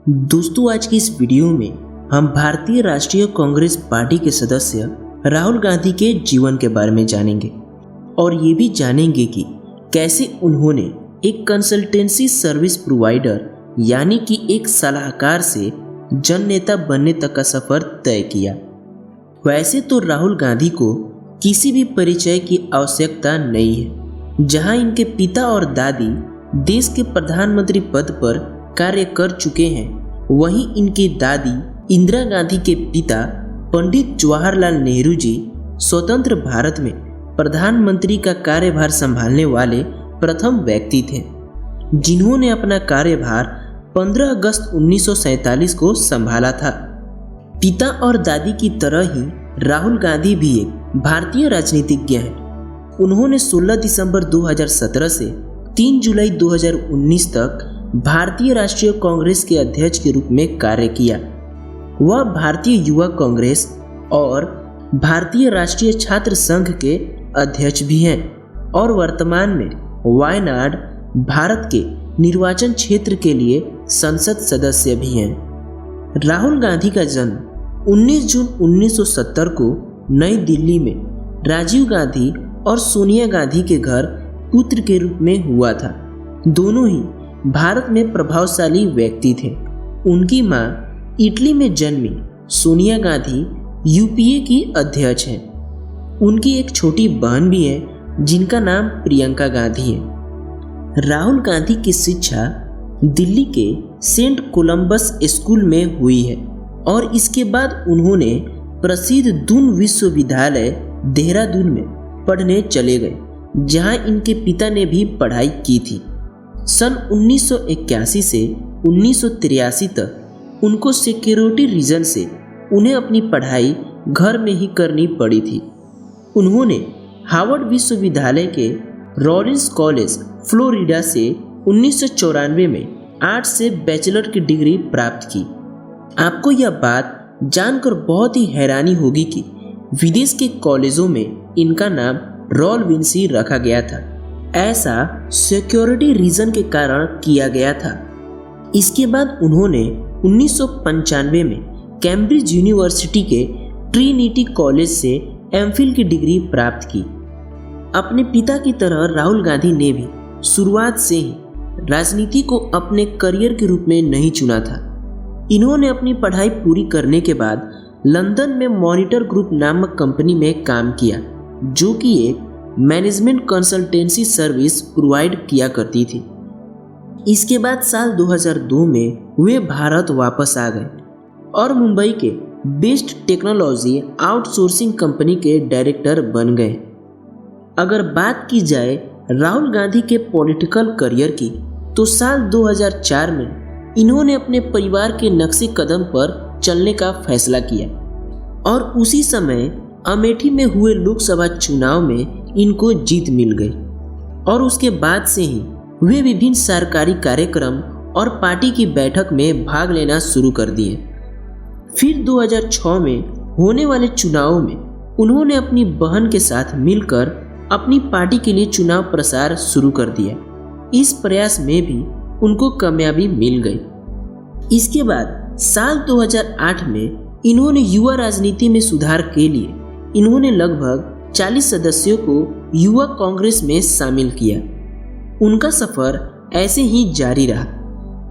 दोस्तों, आज की इस वीडियो में हम भारतीय राष्ट्रीय कांग्रेस पार्टी के सदस्य राहुल गांधी के जीवन के बारे में जानेंगे और ये भी जानेंगे कि कैसे उन्होंने एक कंसल्टेंसी सर्विस प्रोवाइडर यानी कि एक सलाहकार से जन नेता बनने तक का सफर तय किया। वैसे तो राहुल गांधी को किसी भी परिचय की आवश्यकता नहीं है। जहां इनके पिता और दादी देश के प्रधानमंत्री पद पर कार्य कर चुके हैं, वहीं इनकी दादी इंदिरा गांधी के पिता पंडित जवाहरलाल नेहरू जी स्वतंत्र भारत में प्रधानमंत्री का कार्यभार संभालने वाले प्रथम व्यक्ति थे, जिन्होंने अपना कार्यभार 15 अगस्त 1947 को संभाला था। पिता और दादी की तरह ही राहुल गांधी भी एक भारतीय राजनीतिज्ञ हैं। उन्होंने 16 दिसंबर 2017 से 3 जुलाई 2019 तक भारतीय राष्ट्रीय कांग्रेस के अध्यक्ष के रूप में कार्य किया। वह भारतीय युवा कांग्रेस और भारतीय राष्ट्रीय छात्र संघ के अध्यक्ष भी हैं और वर्तमान में वायनाड भारत के निर्वाचन क्षेत्र के लिए संसद सदस्य भी हैं। राहुल गांधी का जन्म 19 जून 1970 को नई दिल्ली में राजीव गांधी और सोनिया गांधी के घर पुत्र के रूप में हुआ था। दोनों ही भारत में प्रभावशाली व्यक्ति थे। उनकी मां इटली में जन्मी सोनिया गांधी यूपीए की अध्यक्ष हैं। उनकी एक छोटी बहन भी है जिनका नाम प्रियंका गांधी है। राहुल गांधी की शिक्षा दिल्ली के सेंट कोलंबस स्कूल में हुई है और इसके बाद उन्होंने प्रसिद्ध दून विश्वविद्यालय देहरादून में पढ़ने चले गए, जहां इनके पिता ने भी पढ़ाई की थी। सन 1981 से 1983 तक उनको सिक्योरिटी रीजन से उन्हें अपनी पढ़ाई घर में ही करनी पड़ी थी। उन्होंने हार्वर्ड विश्वविद्यालय के लॉरेंस कॉलेज फ्लोरिडा से 1994 में आर्ट्स से बैचलर की डिग्री प्राप्त की। आपको यह बात जानकर बहुत ही हैरानी होगी कि विदेश के कॉलेजों में इनका नाम रॉल विंसी रखा गया था। ऐसा सिक्योरिटी रीजन के कारण किया गया था। इसके बाद उन्होंने 1995 में कैम्ब्रिज यूनिवर्सिटी के ट्रिनिटी कॉलेज से एमफिल की डिग्री प्राप्त की। अपने पिता की तरह राहुल गांधी ने भी शुरुआत से ही राजनीति को अपने करियर के रूप में नहीं चुना था। इन्होंने अपनी पढ़ाई पूरी करने के बाद लंदन में मॉनिटर ग्रुप नामक कंपनी में काम किया, जो कि एक मैनेजमेंट कंसल्टेंसी सर्विस प्रोवाइड किया करती थी। इसके बाद साल 2002 में वे भारत वापस आ गए और मुंबई के बेस्ट टेक्नोलॉजी आउटसोर्सिंग कंपनी के डायरेक्टर बन गए। अगर बात की जाए राहुल गांधी के पॉलिटिकल करियर की, तो साल 2004 में इन्होंने अपने परिवार के नक्शे कदम पर चलने का फैसला किया और उसी समय अमेठी में हुए लोकसभा चुनाव में इनको जीत मिल गई और उसके बाद से ही वे विभिन्न सरकारी कार्यक्रम और पार्टी की बैठक में भाग लेना शुरू कर दिए। फिर 2006 में होने वाले चुनावों में उन्होंने अपनी बहन के साथ मिलकर अपनी पार्टी के लिए चुनाव प्रचार शुरू कर दिया। इस प्रयास में भी उनको कामयाबी मिल गई। इसके बाद साल 2008 में इन्होंने युवा राजनीति में सुधार के लिए इन्होंने लगभग 40 सदस्यों को युवा कांग्रेस में शामिल किया। उनका सफर ऐसे ही जारी रहा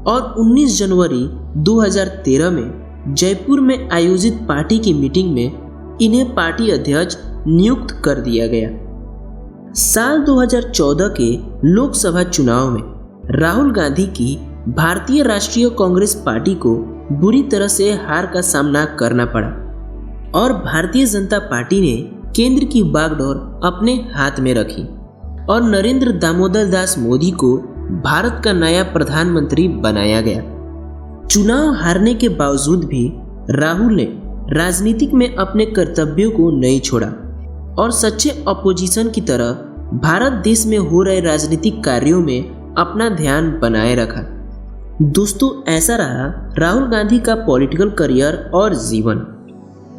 और 19 जनवरी 2013 में जयपुर में आयोजित पार्टी की मीटिंग में इन्हें पार्टी अध्यक्ष नियुक्त कर दिया गया। साल 2014 के लोकसभा चुनाव में राहुल गांधी की भारतीय राष्ट्रीय कांग्रेस पार्टी को बुरी तरह से हार का सामना करना पड़ा और भारतीय जनता पार्टी ने केंद्र की बागडोर अपने हाथ में रखी और नरेंद्र दामोदर दास मोदी को भारत का नया प्रधानमंत्री बनाया गया। चुनाव हारने के बावजूद भी राहुल ने राजनीतिक में अपने कर्तव्यों को नहीं छोड़ा और सच्चे अपोजिशन की तरह भारत देश में हो रहे राजनीतिक कार्यों में अपना ध्यान बनाए रखा। दोस्तों, ऐसा रहा राहुल गांधी का पॉलिटिकल करियर और जीवन।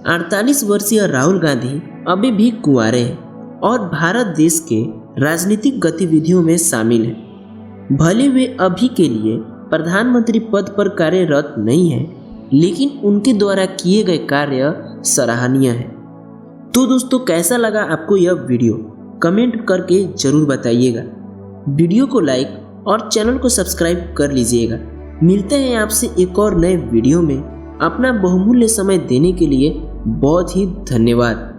48 वर्षीय राहुल गांधी अभी भी कुंवारे हैं और भारत देश के राजनीतिक गतिविधियों में शामिल हैं। भले वे अभी के लिए प्रधानमंत्री पद पर कार्यरत नहीं है, लेकिन उनके द्वारा किए गए कार्य सराहनीय है। तो दोस्तों, कैसा लगा आपको यह वीडियो? कमेंट करके जरूर बताइएगा। वीडियो को लाइक और चैनल को सब्सक्राइब कर लीजिएगा। मिलते हैं आपसे एक और नए वीडियो में। अपना बहुमूल्य समय देने के लिए बहुत ही धन्यवाद।